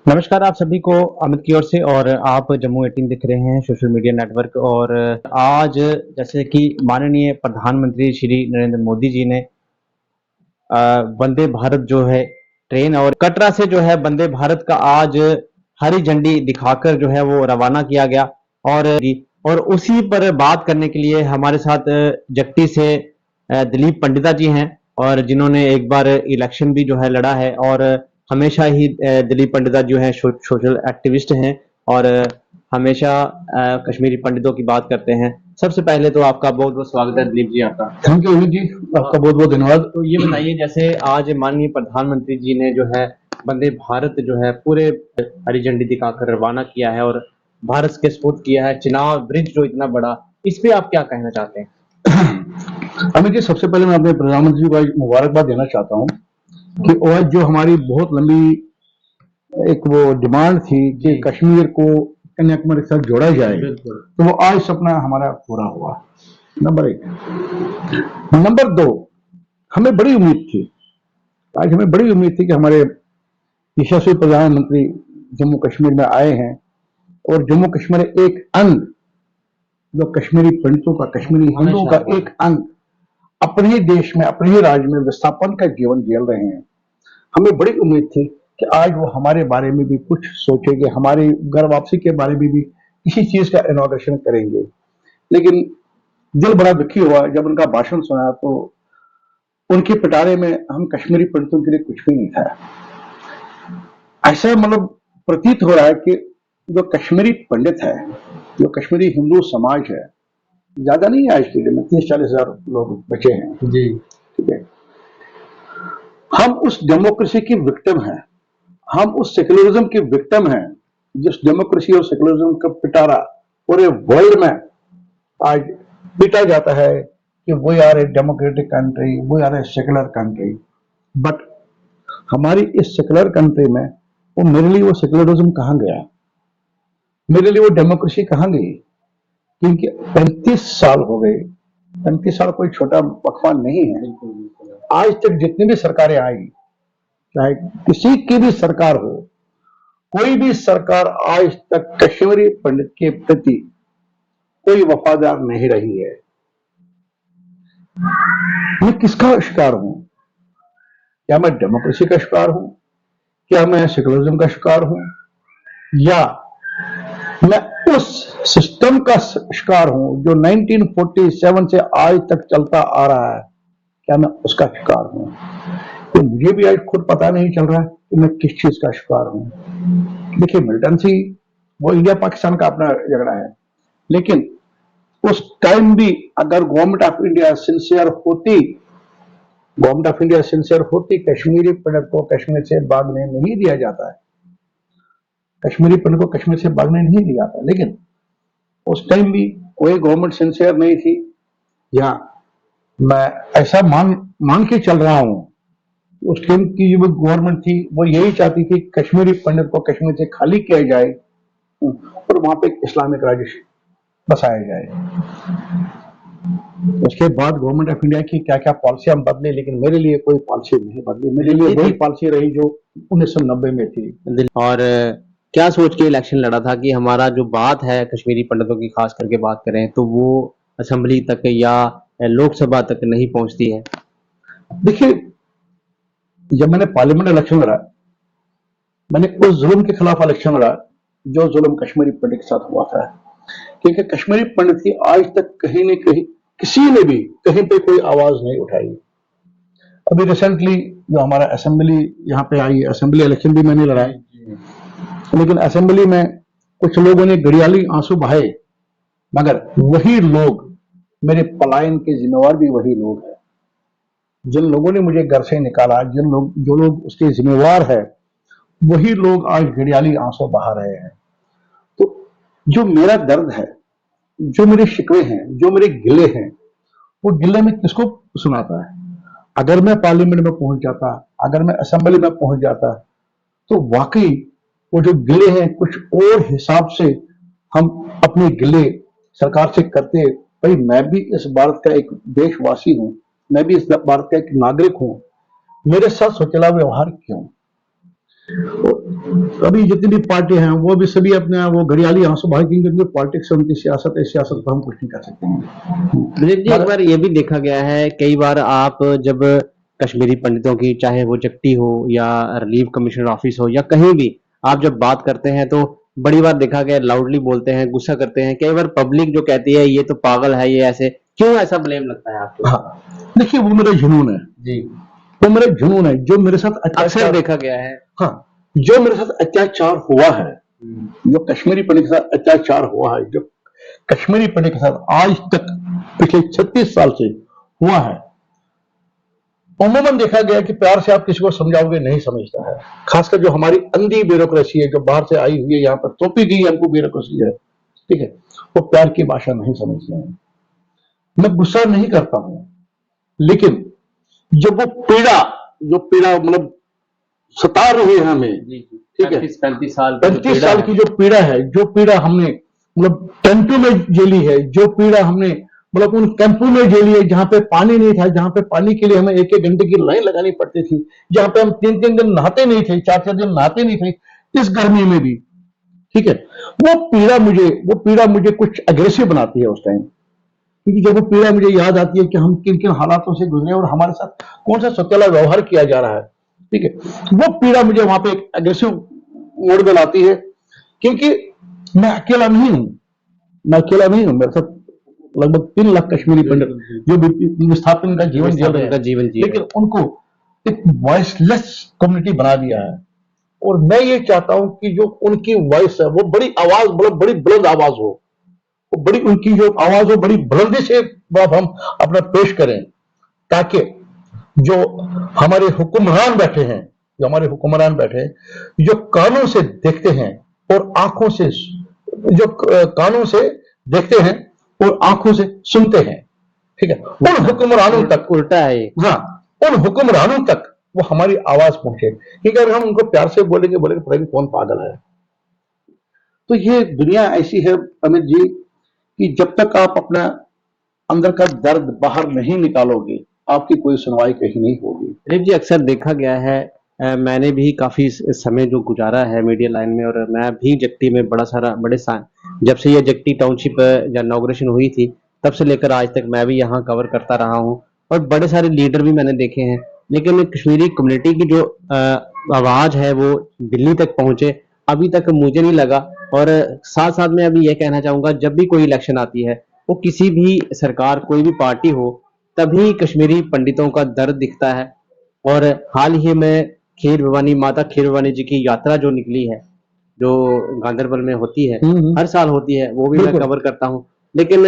नमस्कार आप सभी को अमित की ओर से। और आप जम्मू 18 दिख रहे हैं सोशल मीडिया नेटवर्क। और आज जैसे कि माननीय प्रधानमंत्री श्री नरेंद्र मोदी जी ने वंदे भारत जो है ट्रेन और कटरा से जो है वंदे भारत का आज हरी झंडी दिखाकर जो है वो रवाना किया गया। और उसी पर बात करने के लिए हमारे साथ जट्टी से दिलीप पंडिता जी हैं, और जिन्होंने एक बार इलेक्शन भी जो है लड़ा है, और हमेशा ही दिलीप पंडिता जो है सोशल एक्टिविस्ट हैं, और हमेशा कश्मीरी पंडितों की बात करते हैं। सबसे पहले तो आपका बहुत बहुत स्वागत है दिलीप जी आपका। थैंक यू अमित जी, आपका बहुत बहुत धन्यवाद। तो ये बताइए, जैसे आज माननीय प्रधानमंत्री जी ने जो है वंदे भारत जो है पूरे हरी झंडी दिखाकर रवाना किया है और भारत के सपुर्द किया है, चुनाव ब्रिज जो इतना बड़ा, इस पे आप क्या कहना चाहते हैं? अमित जी, सबसे पहले मैं अपने प्रधानमंत्री जी को मुबारकबाद देना चाहता हूँ कि आज जो हमारी बहुत लंबी एक वो डिमांड थी कि कश्मीर को कन्याकुमारी के साथ जोड़ा जाए, तो वो आज सपना हमारा पूरा हुआ। नंबर एक। नंबर दो, हमें बड़ी उम्मीद थी, आज हमें बड़ी उम्मीद थी कि हमारे यशस्वी प्रधानमंत्री जम्मू कश्मीर में आए हैं और जम्मू कश्मीर एक अंग, जो कश्मीरी पंडितों का, कश्मीरी हिंदुओं का एक अंग अपने ही देश में, अपने ही राज्य में विस्थापन का जीवन जी रहे हैं। हमें बड़ी उम्मीद थी कि आज वो हमारे बारे में भी कुछ सोचेंगे, हमारी घर वापसी के बारे में भी किसी चीज का इनॉग्रेशन करेंगे। लेकिन दिल बड़ा दुखी हुआ जब उनका भाषण सुना, तो उनके पिटारे में हम कश्मीरी पंडितों के लिए कुछ भी नहीं था। ऐसा मतलब प्रतीत हो रहा है कि जो कश्मीरी पंडित है, जो कश्मीरी हिंदू समाज है, ज्यादा नहीं है आज के लिए में, 30-40 हजार लोग बचे हैं जी, ठीक है। हम उस डेमोक्रेसी की विक्टिम हैं, हम उस सेकुलरिज्म की विक्टिम हैं, जिस डेमोक्रेसी और सेकुलरिज्म का पिटारा पूरे वर्ल्ड में आज पीटा जाता है कि we are a democratic country, we are a secular country. But हमारी इस सेकुलर कंट्री में वो मेरे लिए वो सेकुलरिज्म कहां गया, मेरे लिए वो डेमोक्रेसी कहां गई? क्योंकि 35 साल हो गए। 35 साल कोई छोटा वक्फा नहीं है। आज तक जितनी भी सरकारें आई, चाहे किसी की भी सरकार हो, कोई भी सरकार आज तक कश्मीरी पंडित के प्रति कोई वफादार नहीं रही है। मैं किसका शिकार हूं? क्या मैं डेमोक्रेसी का शिकार हूं? क्या मैं सेकुलरिज्म का शिकार हूं? या मैं उस सिस्टम का शिकार हूं जो 1947 से आज तक चलता आ रहा है? क्या मैं उसका शिकार हूं? तो मुझे भी आज खुद पता नहीं चल रहा है कि मैं किस चीज का शिकार हूं। देखिए, मिलिटेंसी वो इंडिया पाकिस्तान का अपना झगड़ा है, लेकिन उस टाइम भी अगर गवर्नमेंट ऑफ इंडिया सिंसियर होती, कश्मीरी पंडित को कश्मीर से भागने नहीं दिया जाता है, कश्मीरी पंडित को कश्मीर से भागने नहीं दिया जाता। लेकिन उस टाइम भी कोई गवर्नमेंट सिंसियर नहीं थी। या मैं ऐसा मान के चल रहा हूं, उस टाइम की जो गवर्नमेंट थी वो यही चाहती थी कश्मीरी पंडित को कश्मीर से खाली किया जाए और वहां पे इस्लामिक राज्य बसाया जाए। उसके बाद गवर्नमेंट ऑफ इंडिया की क्या क्या पॉलिसियां बदली, लेकिन मेरे लिए कोई पॉलिसी नहीं बदली। मेरे लिए वही पॉलिसी रही जो 1990 में थी। और क्या सोच के इलेक्शन लड़ा था कि हमारा जो बात है कश्मीरी पंडितों की खास करके बात करें तो वो असेंबली तक या लोकसभा तक नहीं पहुंचती है? देखिए, जब मैंने पार्लियामेंट इलेक्शन लड़ा, मैंने उस जुल्म के खिलाफ इलेक्शन लड़ा जो जुल्म कश्मीरी पंडित के साथ हुआ था। क्योंकि कश्मीरी पंडित की आज तक कहीं न कहीं किसी ने भी कहीं पे कोई आवाज नहीं उठाई। अभी रिसेंटली जो हमारा असेंबली यहाँ पे आई, असेंबली इलेक्शन भी मैंने लड़ाई, लेकिन असेंबली में कुछ लोगों ने घड़ियाली आंसू बहाए, मगर वही लोग, मेरे पलायन के जिम्मेवार भी वही लोग हैं। जिन लोगों ने मुझे घर से निकाला, जो लोग उसके जिम्मेवार है, वही लोग आज घड़ियाली आंसू बहा रहे हैं। तो जो मेरा दर्द है, जो मेरे शिकवे हैं, जो मेरे गिले हैं, वो गिले में किसको सुनाता है? अगर मैं पार्लियामेंट में पहुंच जाता, अगर मैं असेंबली में पहुंच जाता, तो वाकई वो जो गिले हैं कुछ और हिसाब से हम अपने गिले सरकार से करते। भाई, मैं भी इस भारत का एक देशवासी हूं, मैं भी इस भारत का एक नागरिक हूं, मेरे साथ सोचला व्यवहार क्यों? और अभी जितनी भी पार्टी हैं वो भी सभी अपने वो घड़ियाली आंसू बहाएंगे, क्योंकि पॉलिटिक्स उनकी सियासत है, सियासत पर हम कुछ नहीं कर सकते हैं। दिलीप जी, एक बार ये भी देखा गया है, कई बार आप जब कश्मीरी पंडितों की, चाहे वो जट्टी हो या रिलीफ कमिश्नर ऑफिस हो या कहीं भी, आप जब बात करते हैं तो बड़ी बार देखा गया लाउडली बोलते हैं, गुस्सा करते हैं। कई बार पब्लिक जो कहती है ये तो पागल है, ये ऐसे क्यों, ऐसा ब्लेम लगता है आपको? हाँ, देखिए वो मेरा जुनून है जी, वो मेरा जुनून है जो मेरे साथ अक्सर अत्याचार, देखा गया है। हाँ, जो मेरे साथ अत्याचार हुआ है, जो कश्मीरी पंडित के साथ अत्याचार हुआ है, जो कश्मीरी पंडित के साथ आज तक पिछले 36 साल से हुआ है, उमूमन देखा गया कि प्यार से आप किसी को समझाओगे नहीं समझता है। खासकर जो हमारी अंधी ब्यूरोक्रेसी है, जो बाहर से आई हुई है, यहाँ पर थोपी गई हमको ब्यूरोक्रेसी है, ठीक है, वो प्यार की भाषा नहीं समझते हैं। मैं गुस्सा नहीं करता हूं, लेकिन जब वो जो पीड़ा मतलब सता रही है हमें, ठीक है, 35 साल 35 साल की जो पीड़ा है, जो पीड़ा हमने मतलब टेंटों में झेली है, जो पीड़ा हमने मतलब उन कैंपों में झेली है, जहां पे पानी नहीं था, जहां पे पानी के लिए हमें 1-1 घंटे की लाइन लगानी पड़ती थी, जहां पे हम 3-3 दिन नहाते नहीं थे, 4-4 दिन नहाते नहीं थे, इस गर्मी में भी, ठीक है, वो पीड़ा मुझे कुछ अग्रेसिव बनाती है उस टाइम, क्योंकि जब वो पीड़ा मुझे याद आती है कि हम किन किन हालातों से गुजरे और हमारे साथ कौन सा सत्याला व्यवहार किया जा रहा है, ठीक है, वो पीड़ा मुझे वहां पे एक अग्रेसिव मोड में लाती है, क्योंकि मैं अकेला नहीं हूं, मेरे साथ लगभग 3 लाख कश्मीरी पंडित जो विस्थापन का जीवन जी रहे हैं, लेकिन उनको एक वॉइसलेस कम्युनिटी बना दिया है। और मैं ये चाहता हूं कि जो उनकी वॉइस है वो बड़ी आवाज, बड़ी बुलंद आवाज हो, वो बड़ी उनकी जो आवाज हो बड़ी बुलंदी से हम अपना पेश करें, ताकि जो हमारे हुक्मरान बैठे हैं, जो कानों से देखते हैं और आंखों से, जो कानों से देखते हैं और आंखों से सुनते हैं, ठीक है, उन हुक्मरानों तक, उल्टा है ये। हाँ, उन हुक्मरानों तक वो हमारी आवाज पहुंचे, क्योंकि अगर हम उनको प्यार से बोलेंगे पता नहीं कौन पागल है। तो ये दुनिया ऐसी है अमित जी कि जब तक आप अपना अंदर का दर्द बाहर नहीं निकालोगे, आपकी कोई सुनवाई कहीं नहीं होगी। दिलीप जी, अक्सर देखा गया है, मैंने भी काफी समय जो गुजारा है मीडिया लाइन में, और मैं भी जट्टी में जब से ये जट्टी टाउनशिप या इनॉग्रेशन हुई थी तब से लेकर आज तक मैं भी यहाँ कवर करता रहा हूँ, और बड़े सारे लीडर भी मैंने देखे हैं, लेकिन कश्मीरी कम्युनिटी की जो आवाज है वो दिल्ली तक पहुंचे अभी तक मुझे नहीं लगा। और साथ साथ में अभी यह कहना चाहूंगा, जब भी कोई इलेक्शन आती है, वो किसी भी सरकार, कोई भी पार्टी हो, तभी कश्मीरी पंडितों का दर्द दिखता है। और हाल ही में माता खीर भवानी जी की यात्रा जो निकली है, जो गांधरबल में होती है, हर साल होती है, वो भी मैं कवर करता हूँ, लेकिन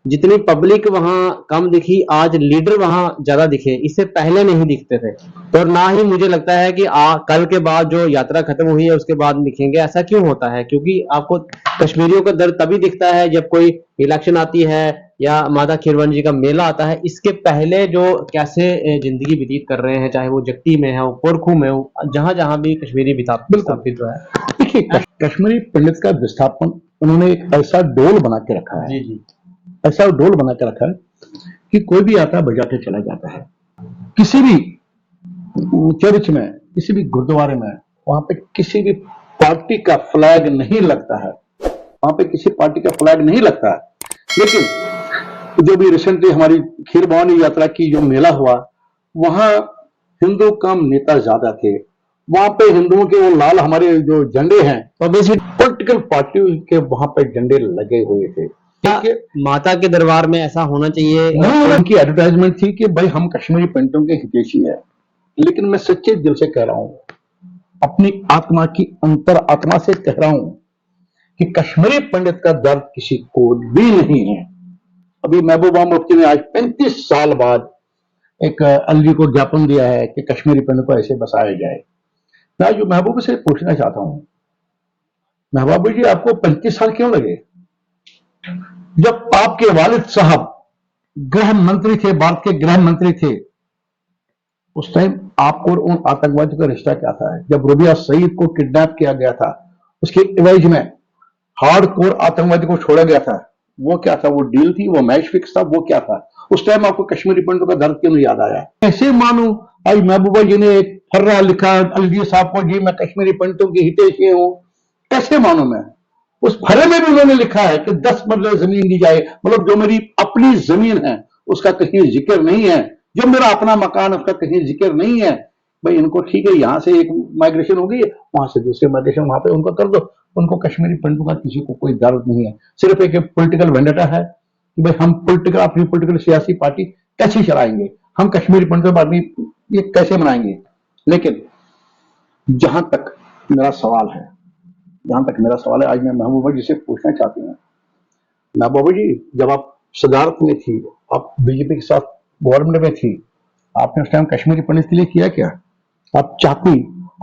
जितनी पब्लिक वहां कम दिखी, आज लीडर वहां ज्यादा दिखे, इससे पहले नहीं दिखते थे। और ना ही मुझे लगता है कि कल के बाद जो यात्रा खत्म हुई है उसके बाद दिखेंगे। ऐसा क्यों होता है? क्योंकि आपको कश्मीरियों का दर्द तभी दिखता है जब कोई इलेक्शन आती है या माता खीरवन जी का मेला आता है। इसके पहले जो कैसे जिंदगी व्यतीत कर रहे हैं, चाहे वो जट्टी में हो, पोरखू में हो, जहां जहां भी कश्मीरी विस्थापित जो है। देखिए, कश्मीरी पंडित का विस्थापन उन्होंने एक ऐसा डोल बना के रखा है, जी, ऐसा डोल बना के रखा है कि कोई भी आता है बजा के चला जाता है। किसी भी चर्च में, किसी भी गुरुद्वारे में, वहां पे किसी भी पार्टी का फ्लैग नहीं लगता है, वहां पे किसी पार्टी का फ्लैग नहीं लगता है। लेकिन जो भी रिसेंटली हमारी खीर भवानी यात्रा की जो मेला हुआ, वहां हिंदू कम नेता ज्यादा थे, वहां पे हिंदुओं के वो लाल हमारे जो झंडे हैं, तो बेसिक पॉलिटिकल पार्टी के वहां पे झंडे लगे हुए थे। माता के दरबार में ऐसा होना चाहिए। उनकी एडवर्टाइजमेंट थी कि भाई हम कश्मीरी पंडितों के हितैषी है, लेकिन मैं सच्चे दिल से कह रहा हूं, अपनी आत्मा की अंतर आत्मा से कह रहा हूं कि कश्मीरी पंडित का दर्द किसी को भी नहीं है। अभी महबूबा मुफ्ती ने आज 35 साल बाद एक अलजी को ज्ञापन दिया है कि कश्मीरी पंडित को ऐसे बसाया जाए। मैं जो महबूबा से पूछना चाहता हूं, महबूबा जी आपको 35 साल क्यों लगे? जब आपके वालिद साहब गृह मंत्री थे, भारत के गृह मंत्री थे, उस टाइम आपको और उन आतंकवादियों का रिश्ता क्या था? जब रबिया सईद को किडनैप किया गया था, उसके एवज में हार्डकोर आतंकवादी को छोड़ा गया था, वो क्या था? वो डील थी, वो मैच फिक्स था, वो क्या था? उस टाइम आपको कश्मीरी पंडितों का दर्द क्यों नहीं याद आया? ऐसे मानो आज महबूबा जी ने एक फर्रा लिखा अलजी साहब को जी मैं कश्मीरी पंडितों की हितैषी हूं, कैसे मानूं मैं? उस फर्रे में भी उन्होंने लिखा है कि 10 मरले जमीन दी जाए, मतलब जो मेरी अपनी जमीन है उसका कहीं जिक्र नहीं है, जो मेरा अपना मकान है उसका कहीं जिक्र नहीं है। भाई इनको ठीक है, यहां से एक माइग्रेशन होगी, वहां से दूसरे माइग्रेशन वहां पे उनको कर दो। उनको कश्मीरी पंडितों का किसी को कोई दर्द नहीं है, सिर्फ एक पॉलिटिकल वेंडेटा है कि भाई हम पॉलिटिकल अपनी पॉलिटिकल सियासी पार्टी कैसे चलाएंगे, हम कश्मीरी पंडितों पर ये कैसे बनाएंगे। लेकिन जहां तक मेरा सवाल है, आज मैं महबूबा जी से पूछना चाहती हूँ, महबूबा जी जब आप सदारत में थी, आप बीजेपी के साथ गवर्नमेंट में थी, आपने उस टाइम कश्मीरी पंडित के लिए किया क्या? आप चाहती,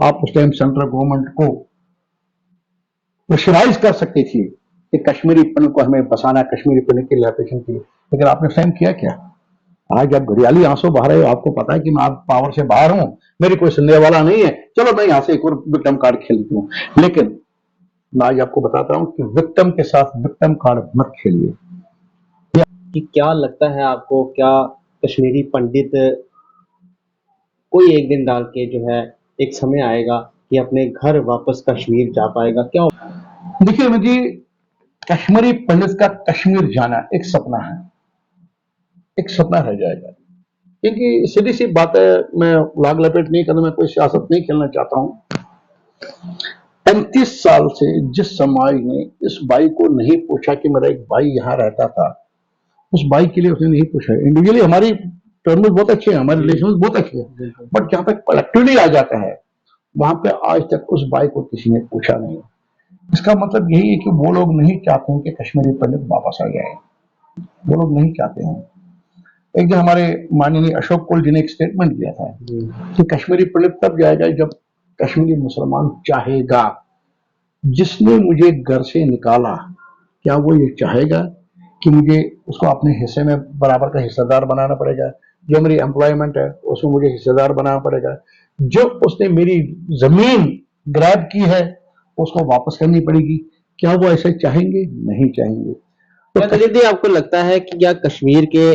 आप उस टाइम सेंट्रल गवर्नमेंट को प्रेशराइज कर सकती थी कि कश्मीरी पंडित को हमें बसाना, कश्मीरी पंडित की रिलैक्सेशन की, लेकिन आपने उस टाइम किया क्या? आज आप घड़ियाली आंसू बहा रहे हो, आपको पता है कि मैं आप पावर से बाहर हूं, मेरी कोई सुनने वाला नहीं है, चलो मैं यहां से एक और विक्टिम कार्ड खेलती हूं। लेकिन मैं आज आपको बताता हूं कि विक्टिम के साथ विक्टिम कार्ड मत खेलिए। कि क्या लगता है आपको, क्या कश्मीरी पंडित कोई एक दिन डाल के जो है एक समय आएगा कि अपने घर वापस कश्मीर जा पाएगा? क्या देखिए मुझे कश्मीरी पंडित का कश्मीर जाना एक सपना है, एक सपना रह जाएगा, क्योंकि सीधी सी बात है, मैं लाग लपेट नहीं करना, मैं कोई सियासत नहीं खेलना चाहता हूं। 35 साल से जिस समाज ने इस भाई को नहीं पूछा कि मेरा एक भाई यहां रहता था, उस भाई के लिए उसने नहीं पूछा। इंडिविजुअली हमारी टर्म्स बहुत अच्छे हैं, हमारे रिलेशन बहुत अच्छे हैं, बट जहां तक कलेक्टिवली आ जाता है वहां पे आज तक उस भाई को किसी ने पूछा नहीं। इसका मतलब यही है कि वो लोग नहीं चाहते हैं कि कश्मीरी पंडित वापस आ जाए, वो लोग नहीं चाहते हैं। एक दिन हमारे माननीय अशोक कोल जी ने एक स्टेटमेंट दिया था कि कश्मीरी पंडित तब जाएगा जब कश्मीरी मुसलमान चाहेगा। जिसने मुझे घर से निकाला, क्या वो ये चाहेगा कि मुझे उसको अपने हिस्से में बराबर का हिस्सेदार बनाना पड़ेगा? जो मेरी एम्प्लॉयमेंट है उसमें मुझे हिस्सेदार बनाना पड़ेगा? जो उसने मेरी जमीन ग्रैब की है उसको वापस करनी पड़ेगी? क्या वो ऐसे चाहेंगे? नहीं चाहेंगे। क्या कलीदी आपको लगता है कि क्या कश्मीर के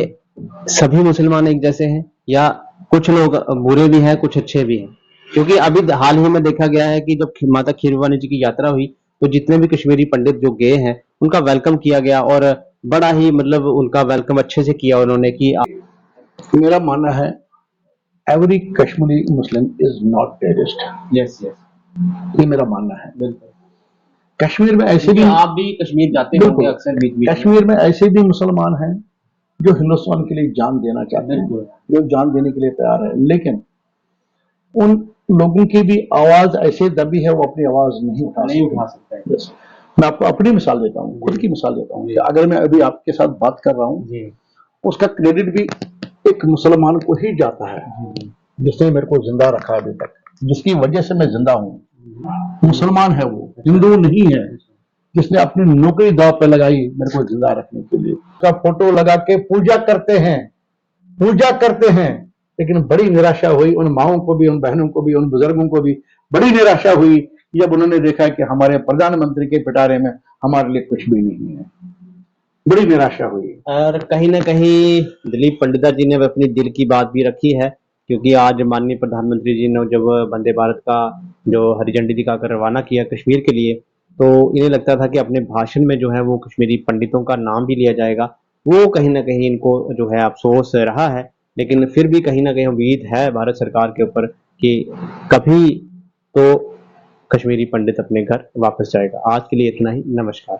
सभी मुसलमान एक जैसे हैं, या कुछ लोग बुरे भी हैं कुछ अच्छे भी हैं? क्योंकि अभी हाल ही में देखा गया है कि जब माता खीरवानी जी की यात्रा हुई तो जितने भी कश्मीरी पंडित जो गए हैं उनका वेलकम किया गया, और बड़ा ही मतलब उनका वेलकम अच्छे से किया उन्होंने। कि मेरा मानना है every Kashmiri Muslim is not terrorist. Yes yes, ये मेरा मानना है। बिल्कुल। कश्मीर में ऐसे भी, आप भी कश्मीर जाते होंगे अक्सर बीच बीच में। कश्मीर में ऐसे भी मुसलमान हैं जो हिंदुस्तान के लिए जान देना चाहते हैं, जो जान देने के लिए तैयार है, लेकिन उन लोगों की भी आवाज ऐसे दबी है, वो अपनी आवाज नहीं उठा सकते हैं। मैं आपको अपनी मिसाल देता हूँ, खुद की मिसाल देता हूँ। अगर मैं अभी आपके साथ बात कर रहा हूँ, उसका क्रेडिट भी एक मुसलमान को ही जाता है जिसने मेरे को जिंदा रखा अभी तक, जिसकी वजह से मैं जिंदा हूँ। मुसलमान है वो, हिंदू नहीं है, जिसने अपनी नौकरी दांव पे लगाई मेरे को जिंदा रखने के लिए। उसका फोटो लगा के पूजा करते हैं, लेकिन बड़ी निराशा हुई उन माओं को भी, उन बहनों को भी, उन बुजुर्गों को भी बड़ी निराशा हुई जब उन्होंने देखा कि हमारे प्रधानमंत्री के पिटारे में हमारे लिए कुछ भी नहीं है। बड़ी निराशा हुई। और कहीं ना कहीं दिलीप पंडिता जी ने अपनी दिल की बात भी रखी है, क्योंकि आज माननीय प्रधानमंत्री जी ने जब वंदे भारत का जो हरी झंडी दिखाकर रवाना किया कश्मीर के लिए, तो इन्हें लगता था कि अपने भाषण में जो है वो कश्मीरी पंडितों का नाम भी लिया जाएगा। वो कहीं ना कहीं इनको जो है अफसोस रहा है, लेकिन फिर भी कहीं ना कहीं उम्मीद है भारत सरकार के ऊपर कि कभी तो कश्मीरी पंडित अपने घर वापस जाएगा। आज के लिए इतना ही, नमस्कार।